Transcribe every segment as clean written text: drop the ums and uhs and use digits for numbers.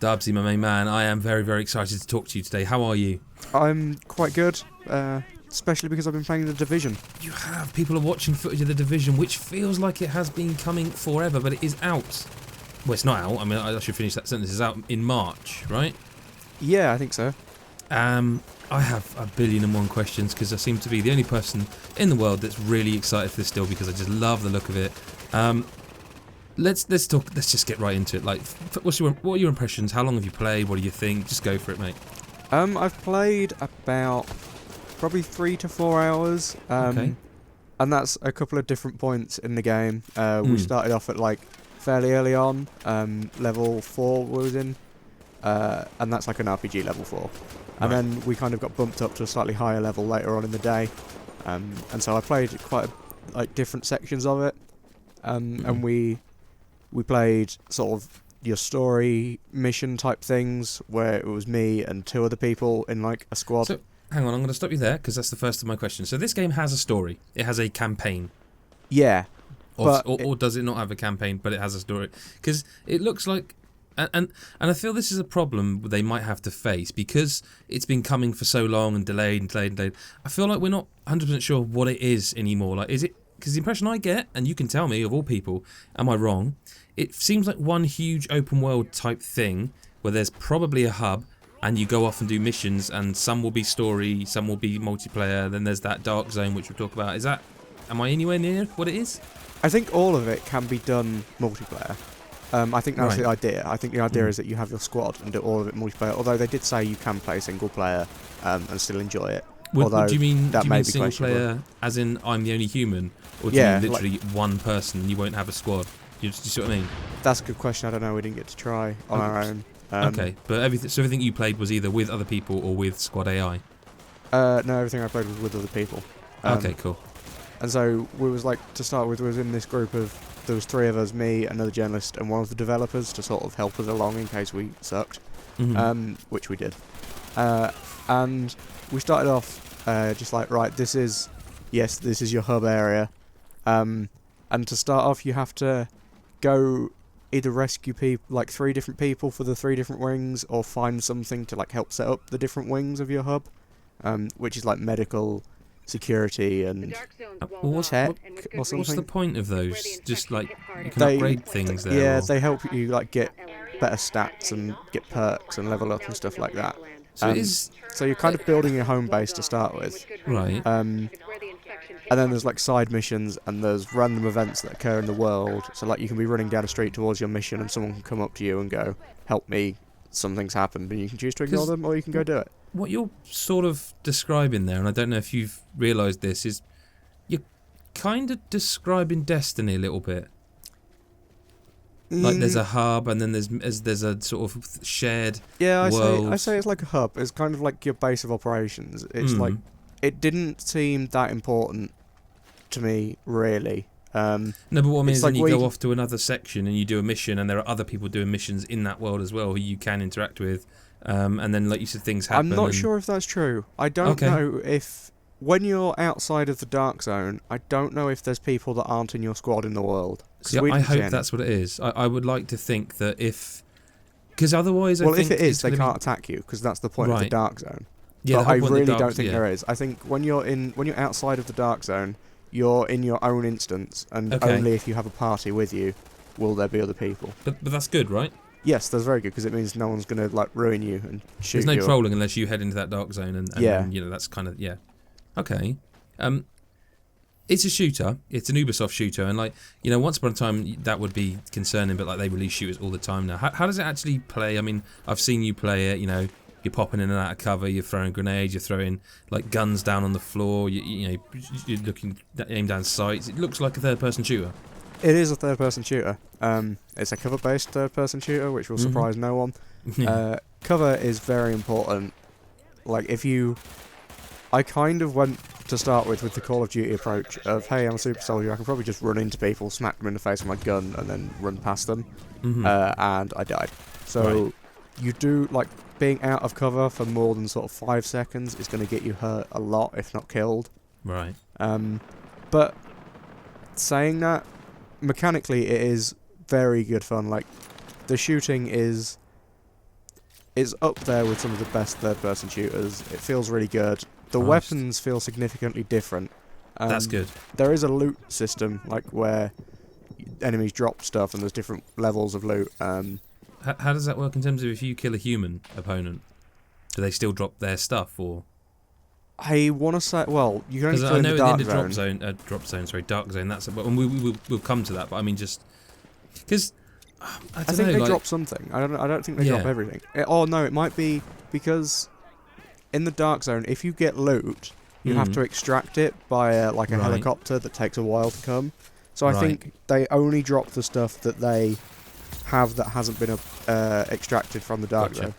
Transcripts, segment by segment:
Dubsy, my main man, I am very, very excited to talk to you today. How are you? I'm quite good, especially because I've been playing The Division. You have. People are watching footage of The Division, which feels like it has been coming forever, but it is out. Well, it's not out. I mean, I should finish that sentence. It's out in March, right? Yeah, I think so. I have a billion and one questions because I seem to be the only person in the world that's really excited for this still because I just love the look of it. Let's talk. Let's just get right into it. Like, what are your impressions? How long have you played? What do you think? Just go for it, mate. I've played about probably 3 to 4 hours. Okay. And that's a couple of different points in the game. We started off at like fairly early on, level 4 we was in, and that's like an RPG level 4. And then we kind of got bumped up to a slightly higher level later on in the day, and so I played quite different sections of it, and we played sort of your story mission type things where it was me and 2 other people in like a squad. So, hang on, I'm going to stop you there because that's the first of my questions. So this game has a story. It has a campaign. Yeah. Or does it not have a campaign, but it has a story? Because it looks like... And I feel this is a problem they might have to face because it's been coming for so long and delayed. I feel like we're not 100% sure what it is anymore. Like, is it... Because the impression I get, and you can tell me, of all people, am I wrong? It seems like one huge open world type thing where there's probably a hub and you go off and do missions and some will be story, some will be multiplayer, then there's that dark zone which we'll talk about. Am I anywhere near what it is? I think all of it can be done multiplayer. I think that's the idea. I think the idea is that you have your squad and do all of it multiplayer, although they did say you can play single player and still enjoy it. Do you mean single player as in I'm the only human? Or do you mean literally one person and you won't have a squad? Do you see what I mean? That's a good question. I don't know. We didn't get to try on our own. Okay, but everything you played was either with other people or with squad AI? No, everything I played was with other people. Okay, cool. And so we was like, to start with, we was in this group of, there was 3 of us, me, another journalist, and one of the developers to sort of help us along in case we sucked, which we did. And we started off just like, right, this is your hub area. And to start off, you have to go either rescue people, like 3 different people for the 3 different wings, or find something to like help set up the different wings of your hub, which is like medical, security, and tech or something. What's the point of those? Just like you can upgrade things there? Yeah, they help you like get better stats and get perks and level up and stuff like that. So you're kind of building your home base to start with. Right. And then there's like side missions and there's random events that occur in the world. So like you can be running down a street towards your mission and someone can come up to you and go, help me, something's happened, and you can choose to ignore them or you can go do it. What you're sort of describing there, and I don't know if you've realised this, is you're kind of describing Destiny a little bit. Like there's a hub and then there's a sort of shared world. I say it's like a hub. It's kind of like your base of operations. It's like, it didn't seem that important to me, really. No, but what I mean is when you go off to another section and you do a mission and there are other people doing missions in that world as well who you can interact with, and then, like you said, things happen. I'm not sure if that's true. I don't know if... When you're outside of the dark zone, I don't know if there's people that aren't in your squad in the world. See, I hope that's what it is. I would like to think that if... Because otherwise I think... Well, if it is, they can't attack you, because that's the point of the dark zone. Yeah, but I really don't think there is. I think when you're outside of the dark zone, you're in your own instance, and only if you have a party with you will there be other people. But that's good, right? Yes, that's very good, because it means no one's going to like ruin you and shoot you. There's no trolling unless you head into that dark zone, and then, that's kind of Okay. It's a shooter. It's an Ubisoft shooter, and once upon a time that would be concerning, but like they release shooters all the time now. How does it actually play? I mean, I've seen you play it. You're popping in and out of cover. You're throwing grenades. You're throwing like guns down on the floor. You're looking aim down sights. It looks like a third-person shooter. It is a third-person shooter. It's a cover-based third-person shooter, which will surprise no one. Cover is very important. Like I kind of went to start with the Call of Duty approach of, hey, I'm a super soldier, I can probably just run into people, smack them in the face with my gun, and then run past them. And I died. So you do, like, being out of cover for more than sort of 5 seconds is going to get you hurt a lot, if not killed. Right. But saying that, mechanically it is very good fun. Like, the shooting is it's up there with some of the best third-person shooters. It feels really good. The Nice. weapons feel significantly different. That's good. There is a loot system, like where enemies drop stuff and there's different levels of loot. How does that work in terms of if you kill a human opponent? Do they still drop their stuff, or? I want to say, well, you can only Because kill I in know the in the dark zone. dark zone. That's and we'll come to that. But I mean, just because I I think know, they like, drop something. I don't think they drop Yeah. everything. Oh no, it might be because in the dark zone, if you get loot, you have to extract it by a Right. helicopter that takes a while to come. So I Right. think they only drop the stuff that they have that hasn't been extracted from the dark Gotcha. zone.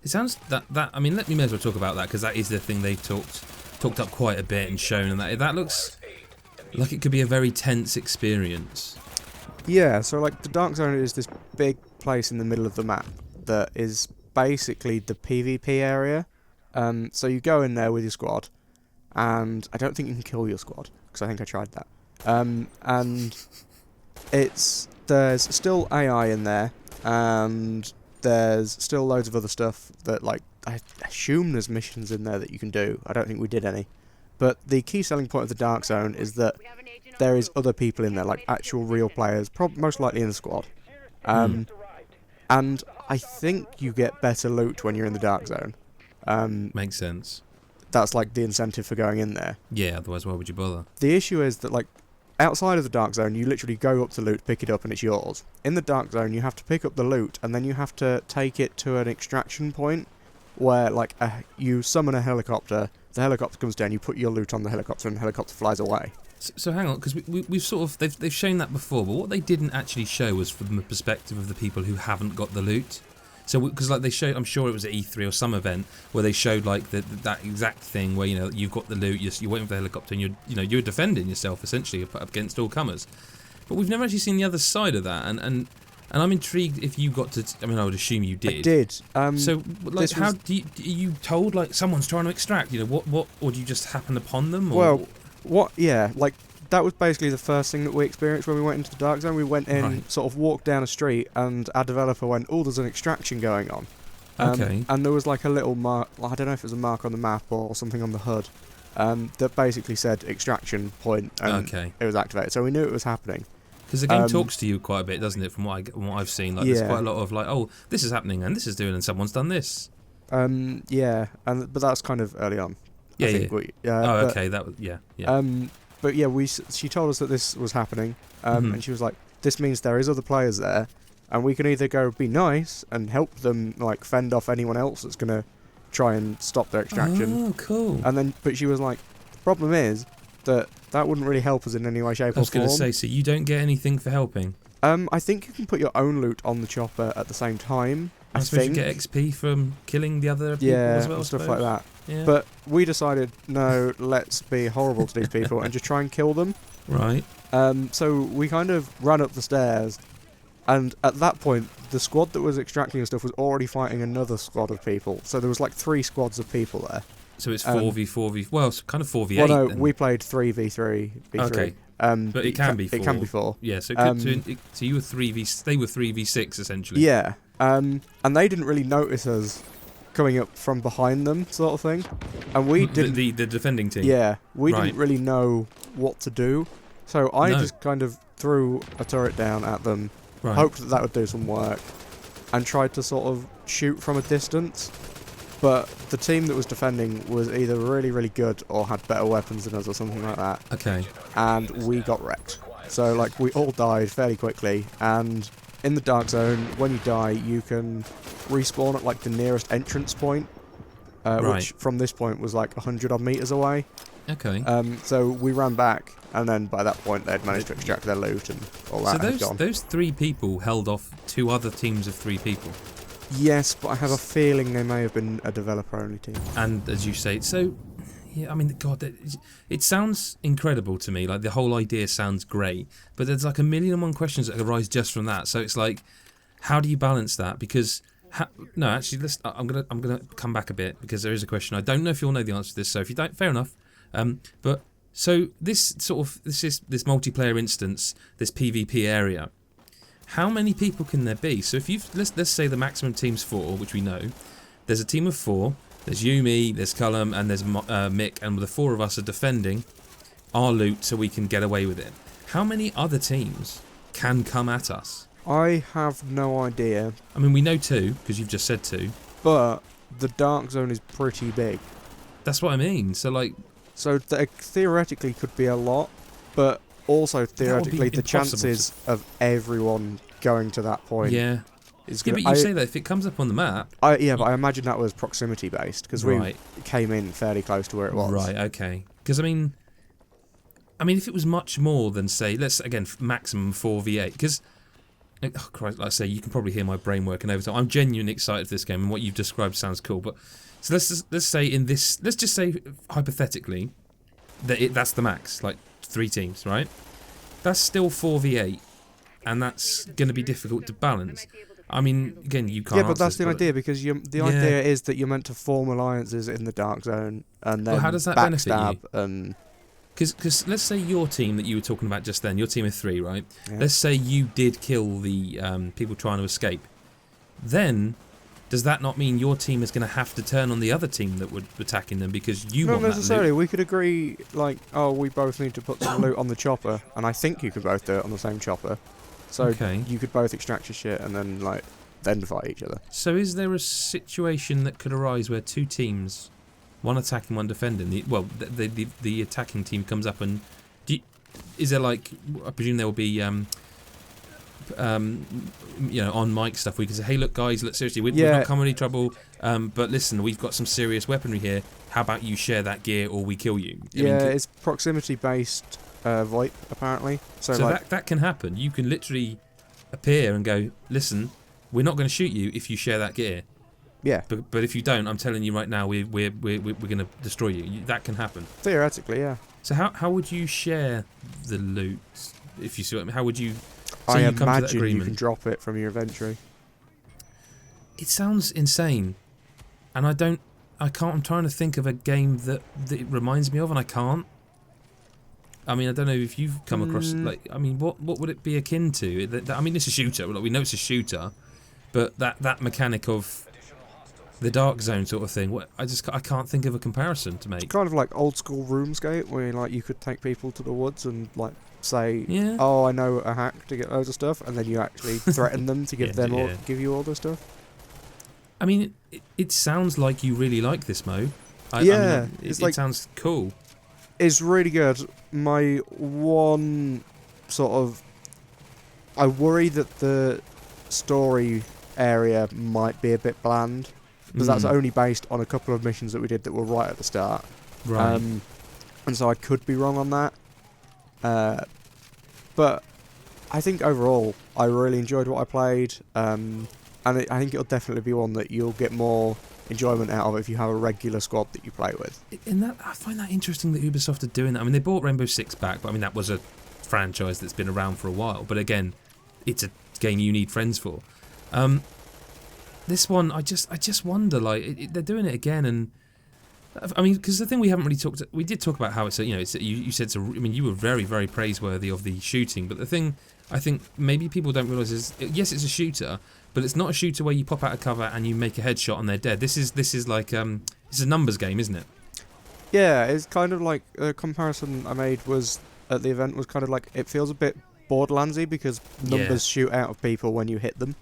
It sounds that I mean, let me may as well talk about that because that is the thing they've talked up quite a bit and shown, and that looks like it could be a very tense experience. Yeah, so like the dark zone is this big place in the middle of the map that is basically the PvP area. So you go in there with your squad, and I don't think you can kill your squad because I think I tried that. And there's still AI in there, and there's still loads of other stuff that, like, I assume there's missions in there that you can do. I don't think we did any. But the key selling point of the dark zone is that there is other people in there, like actual real players, most likely in the squad. And I think you get better loot when you're in the dark zone. Makes sense. That's like the incentive for going in there. Yeah, otherwise why would you bother? The issue is that, like, outside of the dark zone, you literally go up to loot, pick it up, and it's yours. In the dark zone, you have to pick up the loot, and then you have to take it to an extraction point where, like, you summon a helicopter, the helicopter comes down, you put your loot on the helicopter, and the helicopter flies away. So hang on, because we've sort of they've shown that before, but what they didn't actually show was from the perspective of the people who haven't got the loot. So because like they showed, I'm sure it was at E3 or some event where they showed like that exact thing where, you know, you've got the loot, you're waiting for the helicopter, and you're defending yourself essentially against all comers. But we've never actually seen the other side of that, and I'm intrigued if you got to. I mean, I would assume you did. I did. So like, how are you told like someone's trying to extract? You know what, or do you just happen upon them? Or? Well, what? Yeah, like that was basically the first thing that we experienced when we went into the dark zone. We went in, Right. sort of walked down a street, and our developer went, "Oh, there's an extraction going on." Okay. And there was like a little mark. I don't know if it was a mark on the map or something on the HUD, that basically said extraction point, and Okay. it was activated. So we knew it was happening. Because the game talks to you quite a bit, doesn't it? From what I've seen, like there's Yeah. quite a lot of like, oh, this is happening and this is doing, and someone's done this. Yeah, but that's kind of early on. Yeah, I think yeah. Okay, that was yeah. But yeah, she told us that this was happening, Mhm. and she was like, "This means there is other players there, and we can either go be nice and help them, like, fend off anyone else that's gonna try and stop their extraction." Oh, cool. And then, but she was like, "The problem is that wouldn't really help us in any way, shape, I was or going to form." say, so you don't get anything for helping. I think you can put your own loot on the chopper at the same time. I suppose think. you get XP from killing the other people Yeah, as well. and stuff like that. Yeah. But we decided, no, let's be horrible to these people and just try and kill them. right. So we kind of ran up the stairs, and at that point, the squad that was extracting and stuff was already fighting another squad of people. So there was like 3 squads of people there. So it's 4v4v. Well, it's kind of 4v8. Well, no, then. we played 3v3. Okay. But it can be 4. It can be 4. Yeah. So so you were 3v. They were 3v6 essentially. Yeah. And they didn't really notice us coming up from behind them, sort of thing. And we didn't. The defending team. Yeah, we Right. didn't really know what to do. So I No. just kind of threw a turret down at them, Right. hoped that would do some work, and tried to sort of shoot from a distance. But the team that was defending was either really, really good or had better weapons than us or something like that. Okay. And we got wrecked. So, like, we all died fairly quickly. And in the dark zone, when you die, you can respawn at, like, the nearest entrance point. Right. Which, from this point, was like 100 odd meters away. Okay. So we ran back, and then by that point they'd managed to extract their loot and all that So had gone. those 3 people held off 2 other teams of 3 people. Yes, but I have a feeling they may have been a developer-only team. And as you say, so yeah, I mean, God, it sounds incredible to me. Like the whole idea sounds great, but there's like a million and one questions that arise just from that. So it's like, how do you balance that? Because no, actually, I'm gonna come back a bit because there is a question. I don't know if you'll know the answer to this. So if you don't, fair enough. But so this multiplayer instance, this PvP area. how many people can there be? So if let's say the maximum team's 4, which we know, there's a team of 4. There's you, me, there's Cullum, and there's Mick, and the 4 of us are defending our loot so we can get away with it. How many other teams can come at us? I have no idea. I mean, we know 2 because you've just said 2. But the dark zone is pretty big. That's what I mean. So like, theoretically could be a lot, but also theoretically the chances of everyone going to that point. Yeah. But you say that if it comes up on the map. But I imagine that was proximity based because we came in fairly close to where it was. Right. Okay. Because I mean, if it was much more than say, let's again maximum 4v8, because. Oh Christ! Like I say, you can probably hear my brain working overtime. I'm genuinely excited for this game, and what you've described sounds cool. But so let's say let's just say hypothetically that that's the max, like 3 teams, right? That's still 4v8, and that's going to be difficult to balance. I mean, again, you can't. Yeah, but that's the idea, because the idea is that you're meant to form alliances in the dark zone, and then how does that benefit you? And because let's say your team that you were talking about just then, your team of 3, right? Yeah. Let's say you did kill the people trying to escape. Then, does that not mean your team is going to have to turn on the other team that would be attacking them because you want that loot? Not necessarily. We could agree, like, we both need to put some loot on the chopper, and I think you could both do it on the same chopper. So you could both extract your shit and then fight each other. So is there a situation that could arise where 2 teams, one attacking, one defending? The attacking team comes up and is there I presume there will be on mic stuff where you can say, hey look guys, look, seriously, we're not coming any trouble, but listen, we've got some serious weaponry here. How about you share that gear or we kill you? It's proximity based VoIP apparently. So that can happen. You can literally appear and go, listen, we're not going to shoot you if you share that gear. Yeah. But if you don't, I'm telling you right now, we're going to destroy you. That can happen. Theoretically, yeah. So how would you share the loot? If you see what I mean, how would you? I imagine you can drop it from your inventory. It sounds insane, and I can't. I'm trying to think of a game that it reminds me of, and I can't. I mean, I don't know if you've come across what would it be akin to? I mean, it's a shooter. We know it's a shooter, but that mechanic of the dark zone sort of thing. I can't think of a comparison to make. It's kind of like old school RuneScape, where you could take people to the woods and say, yeah. "Oh, I know a hack to get loads of stuff," and then you actually threaten them to give give you all the stuff. I mean, it sounds like you really like this mode. It sounds cool. It's really good. My one I worry that the story area might be a bit bland. Because that's only based on a couple of missions that we did that were right at the start. Right. And so I could be wrong on that. But I think overall, I really enjoyed what I played. And I think it'll definitely be one that you'll get more enjoyment out of if you have a regular squad that you play with. And I find that interesting that Ubisoft are doing that. I mean, they bought Rainbow Six back, but I mean, that was a franchise that's been around for a while. But again, it's a game you need friends for. This one, I just wonder, they're doing it again, and I mean, because the thing we haven't really we did talk about how it's you said you were very, very praiseworthy of the shooting, but the thing I think maybe people don't realise is, yes, it's a shooter, but it's not a shooter where you pop out of cover and you make a headshot and they're dead. This is like it's a numbers game, isn't it? Yeah, it's kind of like a comparison I made at the event was kind of like, it feels a bit Borderlandsy because numbers shoot out of people when you hit them.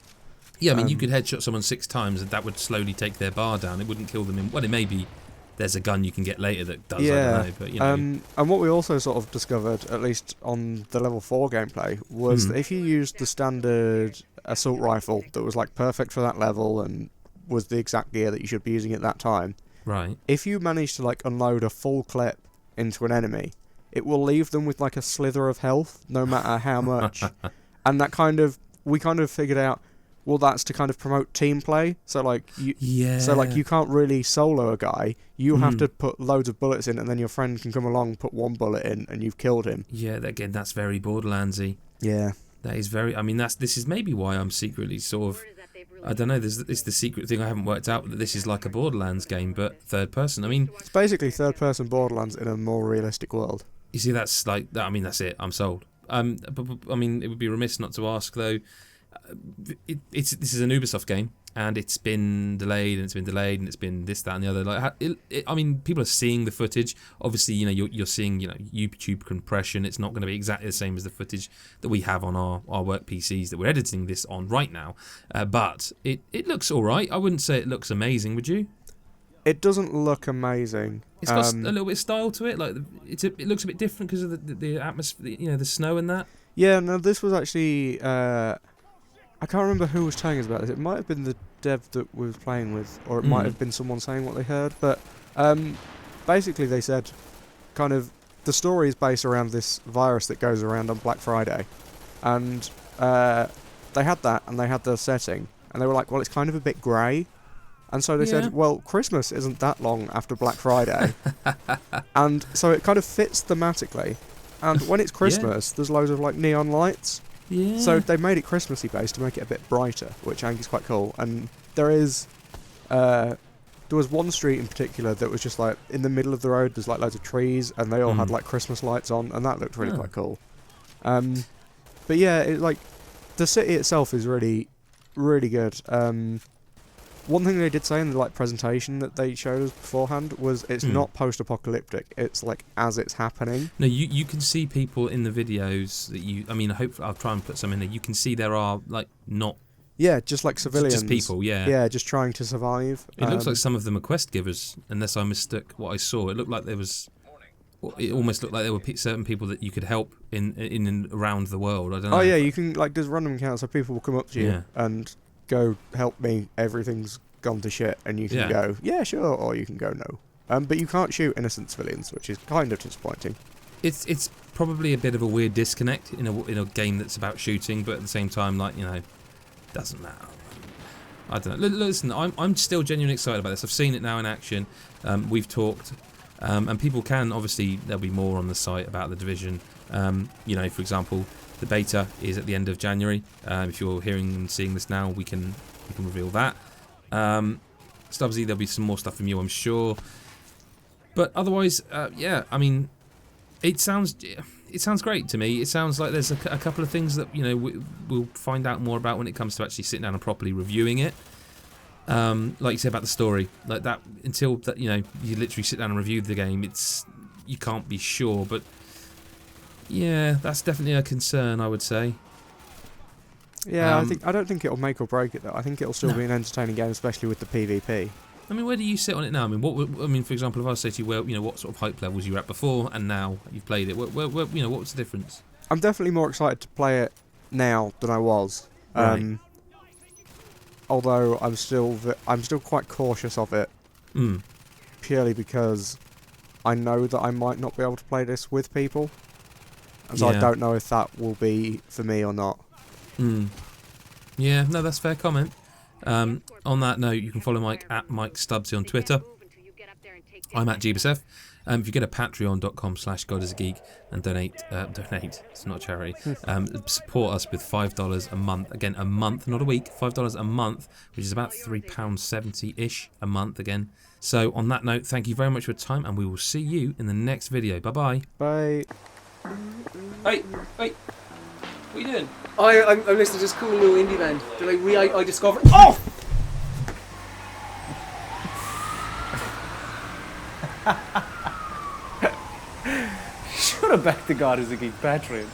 Yeah, I mean, you could headshot someone 6 times and that would slowly take their bar down. It wouldn't kill them it may be there's a gun you can get later that does, I don't know. But, and what we also sort of discovered, at least on the level 4 gameplay, was that if you used the standard assault rifle that was perfect for that level and was the exact gear that you should be using at that time, right? If you manage to unload a full clip into an enemy, it will leave them with a slither of health, no matter how much. And we kind of figured out, well, that's to kind of promote team play. So you can't really solo a guy. You have to put loads of bullets in, and then your friend can come along, put 1 bullet in, and you've killed him. Yeah, again, that's very Borderlandsy. Yeah, that is very. I mean, this is maybe why I'm secretly sort of. I don't know. It's the secret thing I haven't worked out, that this is like a Borderlands game, but third person. I mean, it's basically third person Borderlands in a more realistic world. You see, that's I mean, that's it. I'm sold. But I mean, it would be remiss not to ask though. this is an Ubisoft game, and it's been delayed, and it's been delayed, and it's been this, that, and the other. Like, I mean, people are seeing the footage. Obviously, you're seeing, YouTube compression. It's not going to be exactly the same as the footage that we have on our work PCs that we're editing this on right now. But it looks all right. I wouldn't say it looks amazing, would you? It doesn't look amazing. It's got a little bit of style to it. Like it looks a bit different because of the atmosphere, the snow and that. Yeah, no, this was actually. I can't remember who was telling us about this. It might have been the dev that we were playing with, or it might have been someone saying what they heard. But basically, they said, kind of, the story is based around this virus that goes around on Black Friday, and they had that, and they had the setting, and they were like, well, it's kind of a bit grey. And so they said, well, Christmas isn't that long after Black Friday. And so it kind of fits thematically. And when it's Christmas, there's loads of, like, neon lights. Yeah. So they made it Christmassy based to make it a bit brighter, which I think is quite cool. And there is... there was one street in particular that was just, like, in the middle of the road, there's, like, loads of trees, and they all had, like, Christmas lights on, and that looked really quite cool. But yeah, the city itself is really, really good. One thing they did say in the presentation that they showed us beforehand was it's not post-apocalyptic. It's like as it's happening. No, you can see people in the videos that I mean, hopefully I'll try and put some in there. You can see there are not. Yeah, just like civilians. Just people, yeah. Yeah, just trying to survive. It looks like some of them are quest givers, unless I mistook what I saw. It looked like there was. It almost looked like there were certain people that you could help in and around the world. I don't know. Oh yeah, you can there's random accounts, so people will come up to you and go, help me, everything's gone to shit, and you can go, yeah, sure, or you can go, no. But you can't shoot innocent civilians, which is kind of disappointing. It's probably a bit of a weird disconnect in a game that's about shooting, but at the same time, doesn't matter. I don't know. Listen, I'm still genuinely excited about this. I've seen it now in action. We've talked, and people can, obviously, there'll be more on the site about the Division. For example, the beta is at the end of January. If you're hearing and seeing this now, we can reveal that. Stubbsy, there'll be some more stuff from you, I'm sure. But otherwise, I mean, it sounds great to me. It sounds like there's a couple of things that we'll find out more about when it comes to actually sitting down and properly reviewing it. Like you said about the story, like that until that you literally sit down and review the game, you can't be sure. But yeah, that's definitely a concern, I would say. Yeah, I don't think it'll make or break it though. I think it'll still be an entertaining game, especially with the PvP. I mean, where do you sit on it now? I mean, for example, if I say to you, what sort of hype levels you were at before, and now you've played it, what's the difference? I'm definitely more excited to play it now than I was. Right. Although I'm still quite cautious of it, purely because I know that I might not be able to play this with people, and so I don't know if that will be for me or not. Yeah, no, that's a fair comment. On that note, you can follow Mike at Mike Stubbsy on Twitter. I'm at GBSF. If you go to patreon.com/GodIsAGeek and donate, it's not a charity, support us with $5 a month. Again, a month, not a week, $5 a month, which is about £3.70-ish a month again. So on that note, thank you very much for your time, and we will see you in the next video. Bye-bye. Bye. Hey, what are you doing? I'm listening to this cool little indie band. They're like, I discovered. Oh! Should have backed the God is a Geek Patreon.